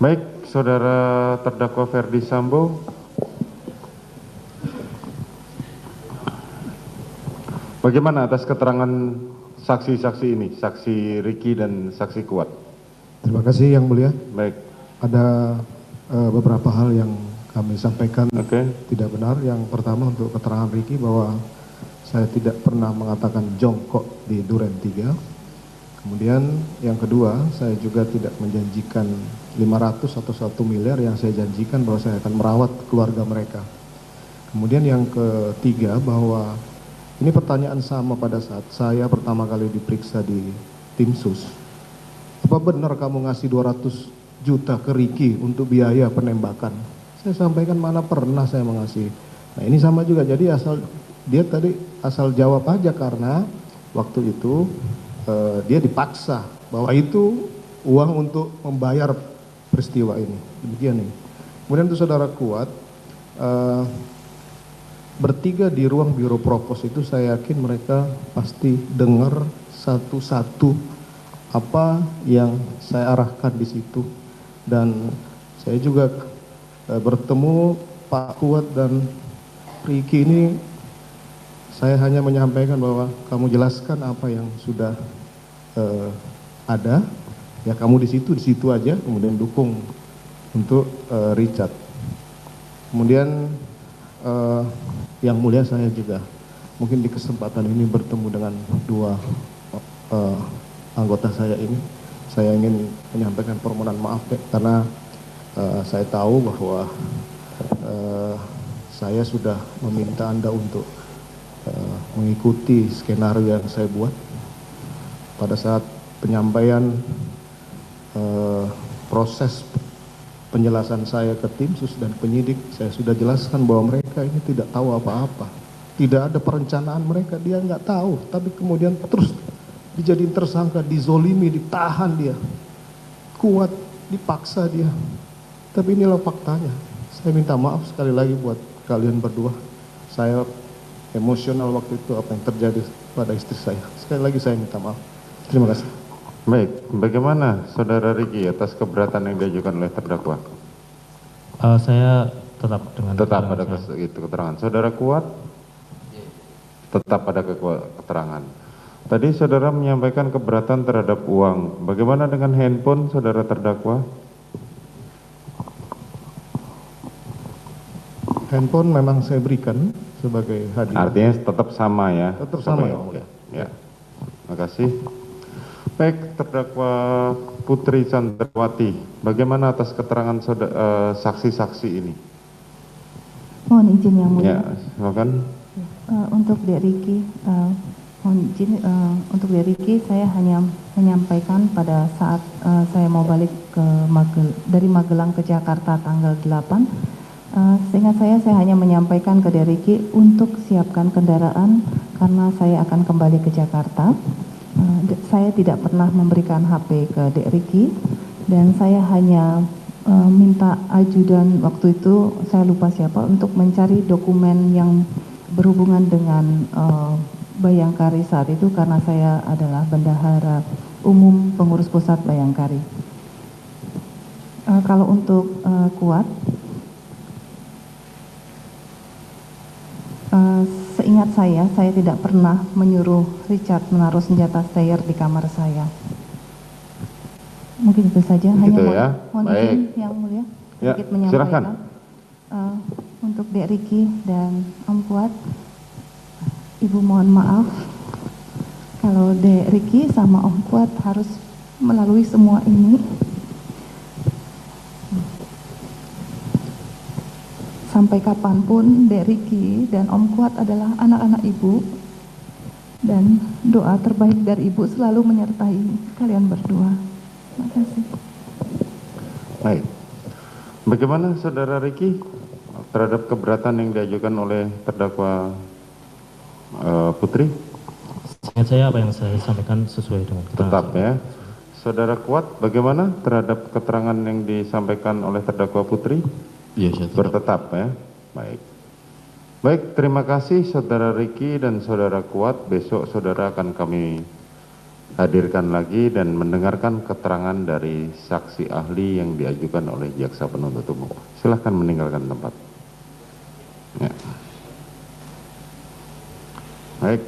Baik, saudara terdakwa Ferdi Sambo, bagaimana atas keterangan saksi-saksi ini, saksi Ricky dan saksi Kuat? Terima kasih Yang Mulia. Baik. Ada beberapa hal yang kami sampaikan Oke. tidak benar. Yang pertama untuk keterangan Ricky bahwa saya tidak pernah mengatakan jongkok di Duren 3. Kemudian yang kedua, saya juga tidak menjanjikan 500 atau 1 miliar. Yang saya janjikan bahwa saya akan merawat keluarga mereka. Kemudian yang ketiga, bahwa ini pertanyaan sama pada saat saya pertama kali diperiksa di tim sus. Apa benar kamu ngasih 200 juta ke Ricky untuk biaya penembakan? Saya sampaikan mana pernah saya mengasih. Nah ini sama juga, jadi dia tadi asal jawab aja karena waktu itu dia dipaksa bahwa itu uang untuk membayar peristiwa ini. Demikian nih. Kemudian untuk saudara Kuat, bertiga di ruang biro propos itu saya yakin mereka pasti dengar satu-satu apa yang saya arahkan di situ. Dan saya juga bertemu Pak Kuat dan Ricky ini, saya hanya menyampaikan bahwa kamu jelaskan apa yang sudah ada, ya kamu di situ aja, kemudian dukung untuk Richard. Kemudian yang mulia saya juga mungkin di kesempatan ini bertemu dengan dua anggota saya ini, saya ingin menyampaikan permohonan maaf karena saya tahu bahwa saya sudah meminta Anda untuk mengikuti skenario yang saya buat. Pada saat penyampaian proses penjelasan saya ke tim sus dan penyidik, saya sudah jelaskan bahwa mereka ini tidak tahu apa-apa. Tidak ada perencanaan mereka, dia nggak tahu. Tapi kemudian terus dijadiin tersangka, dizolimi, ditahan dia. Kuat, dipaksa dia. Tapi inilah faktanya. Saya minta maaf sekali lagi buat kalian berdua. Saya emosional waktu itu apa yang terjadi pada istri saya. Sekali lagi saya minta maaf. Terima kasih. Baik, bagaimana saudara Ricky atas keberatan yang diajukan oleh terdakwa? Saya tetap dengan pada keterangan. Saudara Kuat? Tetap pada keterangan. Tadi saudara menyampaikan keberatan terhadap uang. Bagaimana dengan handphone saudara terdakwa? Handphone memang saya berikan sebagai hadiah. Artinya tetap sama ya? Tetap sama ya, Mulia. Ya, terima kasih. Baik, terdakwa Putri Chandrawati, bagaimana atas keterangan saksi-saksi ini? Mohon izin Yang Mulia. Ya, silakan. Untuk Dek Ricky, mohon izin untuk Dek Ricky, saya hanya menyampaikan pada saat saya mau balik dari Magelang ke Jakarta tanggal 8. Seingat saya hanya menyampaikan ke Dek Ricky untuk siapkan kendaraan karena saya akan kembali ke Jakarta. Saya tidak pernah memberikan HP ke Dek Ricky dan saya hanya minta ajudan waktu itu, saya lupa siapa, untuk mencari dokumen yang berhubungan dengan Bayangkari saat itu karena saya adalah bendahara umum pengurus pusat Bayangkari. Kalau untuk Kuat, seingat saya tidak pernah menyuruh Richard menaruh senjata steyr di kamar saya. Mungkin itu saja. Begitu hanya ya. mohon Baik. izin Yang Mulia Ya, sedikit menyampaikan. silakan. Untuk Dek Ricky dan Om Kuat, Ibu mohon maaf kalau Dek Ricky sama Om Kuat harus melalui semua ini. Sampai kapanpun Dek Ricky dan Om Kuat adalah anak-anak Ibu, dan doa terbaik dari Ibu selalu menyertai kalian berdua. Terima kasih. Baik. Bagaimana saudara Ricky terhadap keberatan yang diajukan oleh terdakwa Putri? Ingat saya apa yang saya sampaikan sesuai dengan keterangan Tetap saya. ya. Saudara Kuat, bagaimana terhadap keterangan yang disampaikan oleh terdakwa Putri? Iya, saya tetap. Bertetap ya. Baik. Baik, terima kasih saudara Ricky dan saudara Kuat. Besok saudara akan kami hadirkan lagi dan mendengarkan keterangan dari saksi ahli yang diajukan oleh jaksa penuntut umum. Silahkan meninggalkan tempat. Ya. Baik.